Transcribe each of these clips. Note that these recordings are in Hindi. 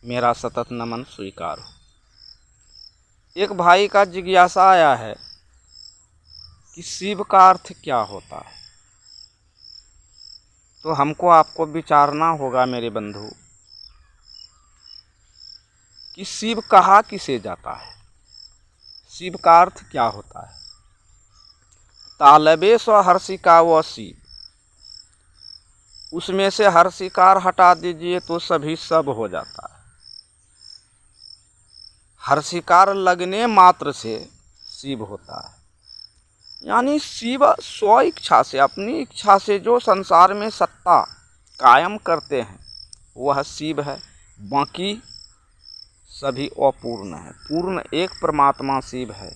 मेरा सतत नमन स्वीकार हो। एक भाई का जिज्ञासा आया है कि शिव का अर्थ क्या होता है। तो हमको आपको विचारना होगा मेरे बंधु कि शिव कहा किसे जाता है, शिव का अर्थ क्या होता है। तालबे स्व हर्षिका व शिव, उसमें से हर्षिकार हटा दीजिए तो सभी सब हो जाता है। हर्षिकार लगने मात्र से शिव होता है, यानी शिव स्व इच्छा से, अपनी इच्छा से जो संसार में सत्ता कायम करते हैं वह शिव है। बाकी सभी अपूर्ण है। पूर्ण एक परमात्मा शिव है,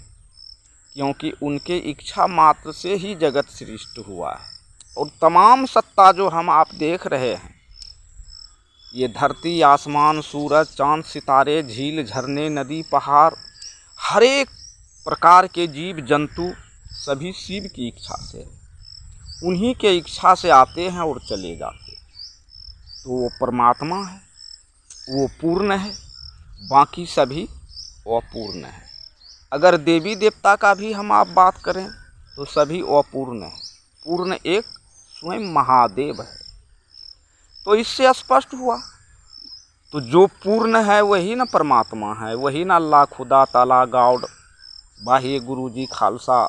क्योंकि उनके इच्छा मात्र से ही जगत सृष्टि हुआ है। और तमाम सत्ता जो हम आप देख रहे हैं, ये धरती, आसमान, सूरज, चांद, सितारे, झील, झरने, नदी, पहाड़, हर एक प्रकार के जीव जंतु सभी शिव की इच्छा से, उन्हीं के इच्छा से आते हैं और चले जाते हैं। तो वो परमात्मा है, वो पूर्ण है, बाकी सभी अपूर्ण है। अगर देवी देवता का भी हम आप बात करें तो सभी अपूर्ण है। पूर्ण एक स्वयं महादेव है। तो इससे स्पष्ट हुआ, तो जो पूर्ण है वही ना परमात्मा है, वही ना अल्लाह, खुदा, ताला, गॉड, बाह्य, गुरु जी, खालसा,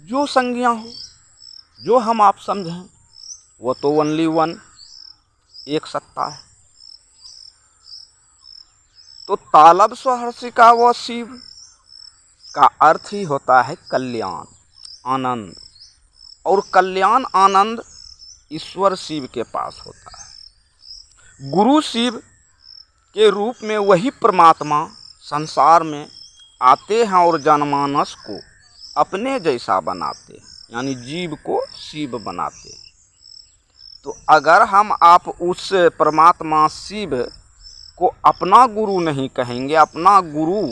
जो संज्ञा हो, जो हम आप समझें, वो तो ओनली वन, एक सत्ता है। तो तालब स्वहर्षिका व शिव का अर्थ ही होता है कल्याण, आनंद। और कल्याण आनंद ईश्वर शिव के पास होता है। गुरु शिव के रूप में वही परमात्मा संसार में आते हैं और जनमानस को अपने जैसा बनाते हैं, यानी जीव को शिव बनाते हैं। तो अगर हम आप उस परमात्मा शिव को अपना गुरु नहीं कहेंगे, अपना गुरु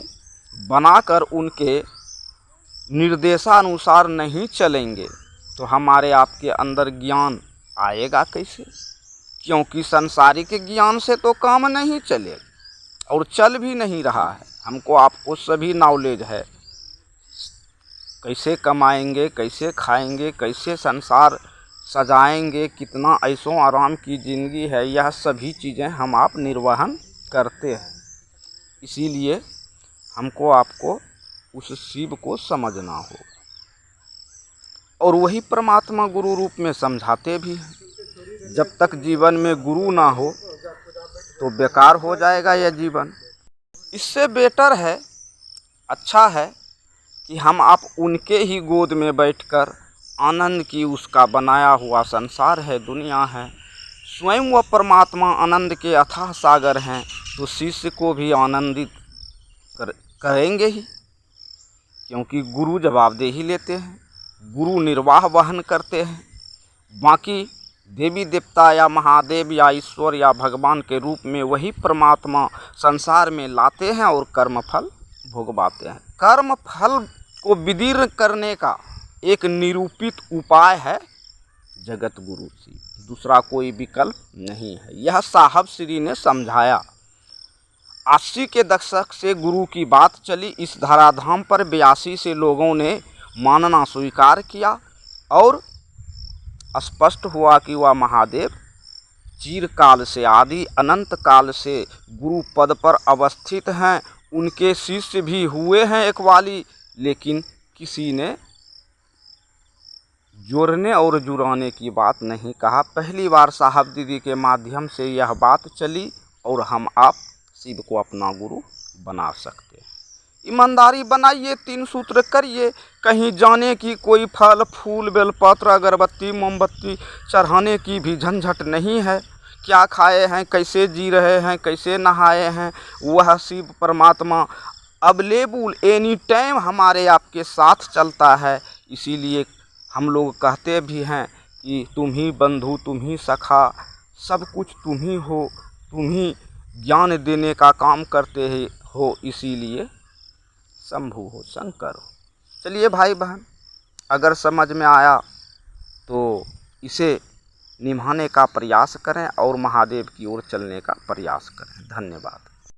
बनाकर उनके निर्देशानुसार नहीं चलेंगे, तो हमारे आपके अंदर ज्ञान आएगा कैसे? क्योंकि सांसारिक ज्ञान से तो काम नहीं चलेगा और चल भी नहीं रहा है। हमको आपको सभी नॉलेज है, कैसे कमाएंगे, कैसे खाएंगे, कैसे संसार सजाएंगे, कितना ऐशो आराम की ज़िंदगी है, यह सभी चीज़ें हम आप निर्वहन करते हैं। इसीलिए हमको आपको उस शिव को समझना होगा। और वही परमात्मा गुरु रूप में समझाते भी हैं। जब तक जीवन में गुरु ना हो तो बेकार हो जाएगा यह जीवन। इससे बेटर है, अच्छा है कि हम आप उनके ही गोद में बैठकर आनंद की, उसका बनाया हुआ संसार है, दुनिया है, स्वयं वह परमात्मा आनंद के अथाह सागर हैं, तो शिष्य को भी आनंदित करेंगे ही, क्योंकि गुरु जवाबदेही लेते हैं, गुरु निर्वाह वहन करते हैं। बाकी देवी देवता या महादेव या ईश्वर या भगवान के रूप में वही परमात्मा संसार में लाते हैं और कर्मफल भोगवाते हैं। कर्मफल को विदीर्ण करने का एक निरूपित उपाय है जगत गुरु शिव, दूसरा कोई विकल्प नहीं है। यह साहब श्री ने समझाया। 80 के दशक से गुरु की बात चली। इस धराधाम पर 82 से लोगों ने मानना स्वीकार किया और स्पष्ट हुआ कि वह महादेव चिरकाल से, आदि अनंत काल से गुरु पद पर अवस्थित हैं। उनके शिष्य भी हुए हैं एकवाली, लेकिन किसी ने जोड़ने और जुड़ाने की बात नहीं कहा। पहली बार साहब दीदी के माध्यम से यह बात चली और हम आप शिव को अपना गुरु बना सकते हैं। ईमानदारी बनाइए, 3 सूत्र करिए, कहीं जाने की कोई फल फूल बेलपत्र अगरबत्ती मोमबत्ती चढ़ाने की भी झंझट नहीं है। क्या खाए हैं, कैसे जी रहे हैं, कैसे नहाए हैं, वह शिव परमात्मा अवेलेबल एनी टाइम हमारे आपके साथ चलता है। इसीलिए हम लोग कहते भी हैं कि तुम ही बंधु, तुम ही सखा, सब कुछ तुम ही हो, तुम ही ज्ञान देने का काम करते हो, इसीलिए शंभु हो, शंकर हो। चलिए भाई बहन, अगर समझ में आया तो इसे निभाने का प्रयास करें और महादेव की ओर चलने का प्रयास करें। धन्यवाद।